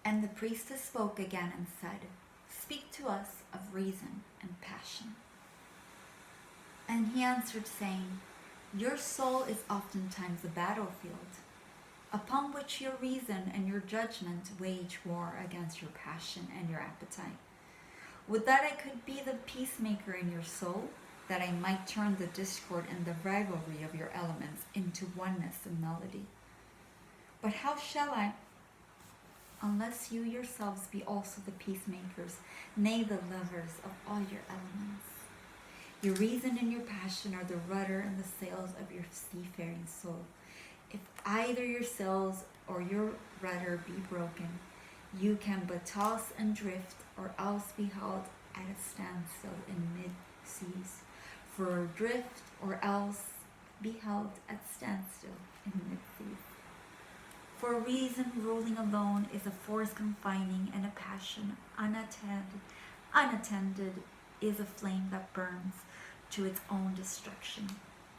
And the priestess spoke again and said, "Speak to us of reason and passion." And he answered, saying, "Your soul is oftentimes a battlefield, upon which your reason and your judgment wage war against your passion and your appetite. Would that I could be the peacemaker in your soul, that I might turn the discord and the rivalry of your elements into oneness and melody. But how shall I, unless you yourselves be also the peacemakers, nay, the lovers of all your elements? Your reason and your passion are the rudder and the sails of your seafaring soul. If either your sails or your rudder be broken, you can but toss and drift, or else be held at a standstill in mid-seas. For drift, or else be held at standstill in mid-seas. For a reason ruling alone is a force confining, and a passion unattended is a flame that burns to its own destruction.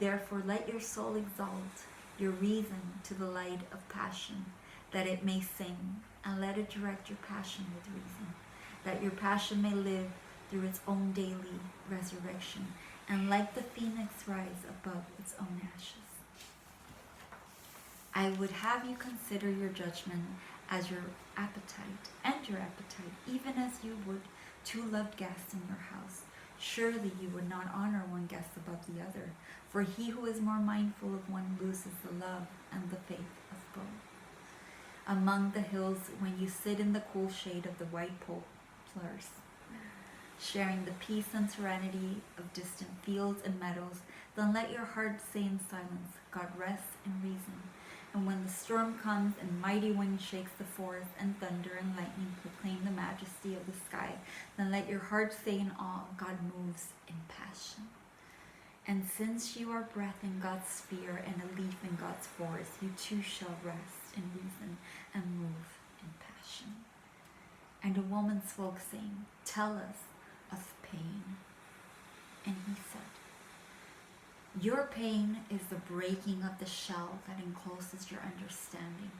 Therefore let your soul exalt your reason to the light of passion, that it may sing, and let it direct your passion with reason, that your passion may live through its own daily resurrection, and like the phoenix rise above its own ashes. I would have you consider your judgment as your appetite, even as you would two loved guests in your house. Surely you would not honor one guest above the other, for he who is more mindful of one loses the love and the faith of both. Among the hills, when you sit in the cool shade of the white poplars, sharing the peace and serenity of distant fields and meadows, then let your heart say in silence, God rests in reason. And when the storm comes and mighty wind shakes the forest, and thunder and lightning proclaim the majesty of the sky, then let your heart say in awe, God moves in passion. And since you are breath in God's sphere and a leaf in God's forest, you too shall rest in reason and move in passion. And a woman spoke, saying, Tell us of pain. And he said, Your pain is the breaking of the shell that encloses your understanding.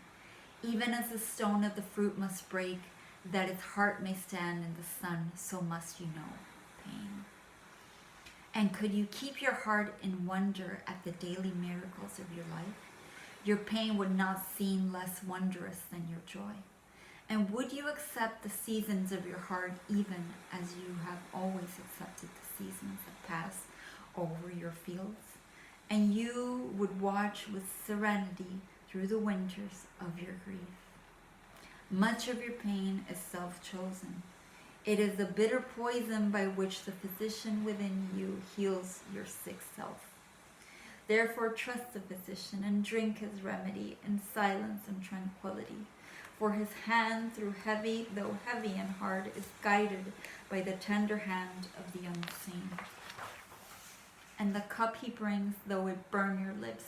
Even as the stone of the fruit must break, that its heart may stand in the sun, so must you know pain. And could you keep your heart in wonder at the daily miracles of your life, your pain would not seem less wondrous than your joy. And would you accept the seasons of your heart even as you have always accepted the seasons that pass over your fields? And you would watch with serenity through the winters of your grief. Much of your pain is self-chosen. It is the bitter poison by which the physician within you heals your sick self. Therefore trust the physician and drink his remedy in silence and tranquility. For his hand, though heavy and hard, is guided by the tender hand of the unseen. And the cup he brings, though it burn your lips,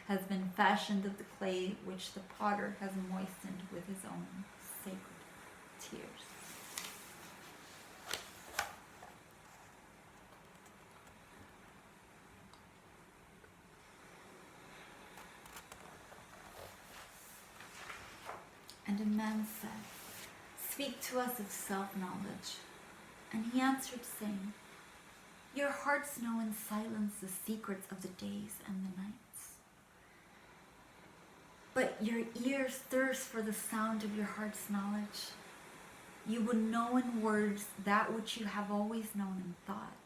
has been fashioned of the clay which the potter has moistened with his own sacred tears. And a man said, Speak to us of self-knowledge. And he answered, saying, Your hearts know in silence the secrets of the days and the nights. But your ears thirst for the sound of your heart's knowledge. You would know in words that which you have always known in thought.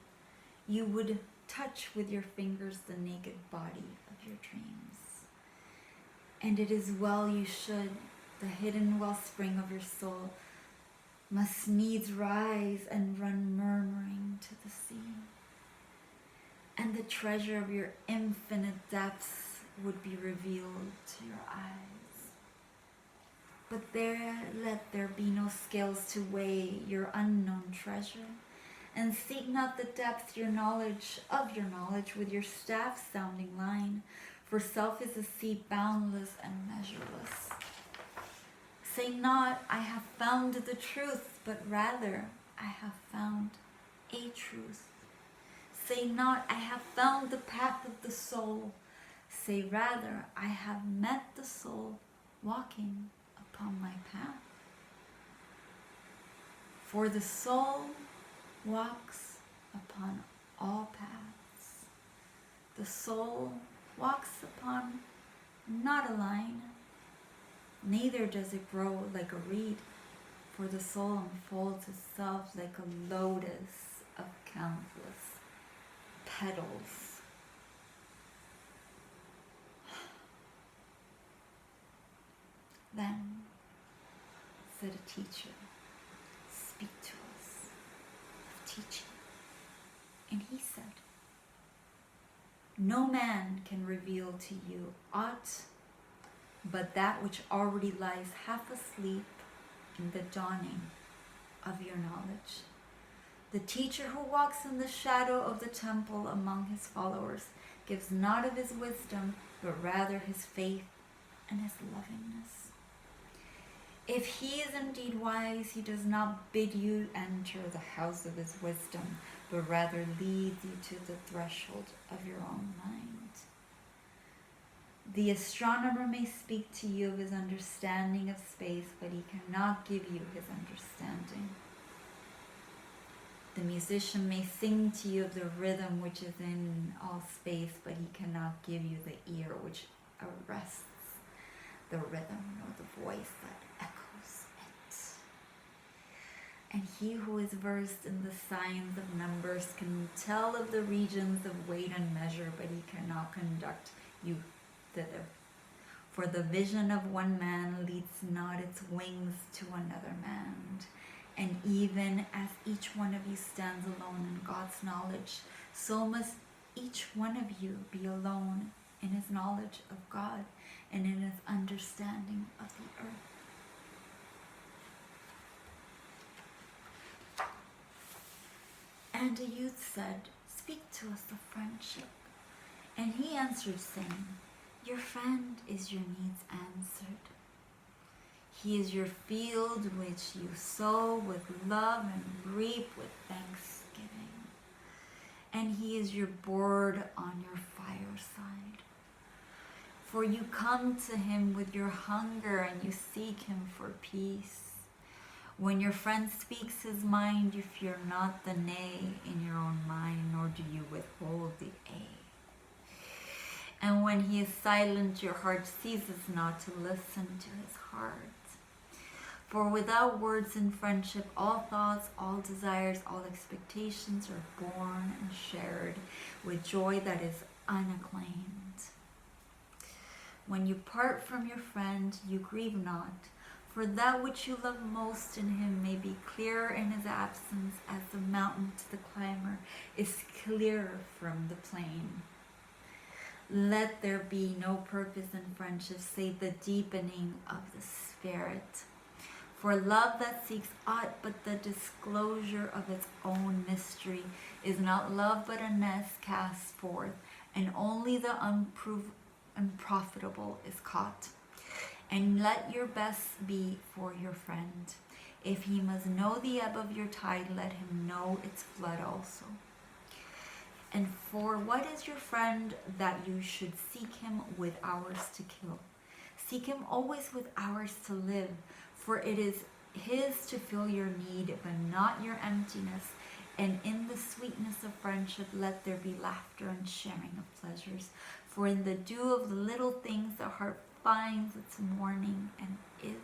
You would touch with your fingers the naked body of your dreams. And it is well you should. The hidden wellspring of your soul must needs rise and run murmuring to the sea. And the treasure of your infinite depths would be revealed to your eyes. But let there be no scales to weigh your unknown treasure, and seek not the depth of your knowledge with your staff-sounding line, for self is a sea boundless and measureless. Say not, I have found the truth, but rather, I have found a truth. Say not, I have found the path of the soul. Say rather, I have met the soul walking upon my path. For the soul walks upon all paths. The soul walks upon not a line, neither does it grow like a reed, for the soul unfolds itself like a lotus of countless petals. Then said a teacher, speak to us of teaching. And he said, no man can reveal to you aught but that which already lies half asleep in the dawning of your knowledge. The teacher who walks in the shadow of the temple among his followers gives not of his wisdom, but rather his faith and his lovingness. If he is indeed wise, he does not bid you enter the house of his wisdom, but rather leads you to the threshold of your own mind. The astronomer may speak to you of his understanding of space, but he cannot give you his understanding. The musician may sing to you of the rhythm which is in all space, but he cannot give you the ear which arrests the rhythm, nor the voice that echoes it. And he who is versed in the signs of numbers can tell of the regions of weight and measure, but he cannot conduct you thither. For the vision of one man leads not its wings to another man. And even as each one of you stands alone in God's knowledge, so must each one of you be alone in his knowledge of God and in his understanding of the earth. And a youth said, speak to us of friendship. And he answered, saying, your friend is your needs answered. He is your field which you sow with love and reap with thanksgiving. And he is your board on your fireside. For you come to him with your hunger and you seek him for peace. When your friend speaks his mind, you fear not the nay in your own mind, nor do you withhold the a. And when he is silent, your heart ceases not to listen to his heart. For without words in friendship, all thoughts, all desires, all expectations are born and shared with joy that is unacclaimed. When you part from your friend, you grieve not, for that which you love most in him may be clearer in his absence, as the mountain to the climber is clearer from the plain. Let there be no purpose in friendship save the deepening of the spirit. For love that seeks aught but the disclosure of its own mystery is not love but a nest cast forth, and only the unprofitable is caught. And let your best be for your friend. If he must know the ebb of your tide, let him know its flood also. And for what is your friend that you should seek him with hours to kill? Seek him always with hours to live, for it is his to fill your need, but not your emptiness. And in the sweetness of friendship, let there be laughter and sharing of pleasures. For in the dew of the little things, the heart finds its morning and is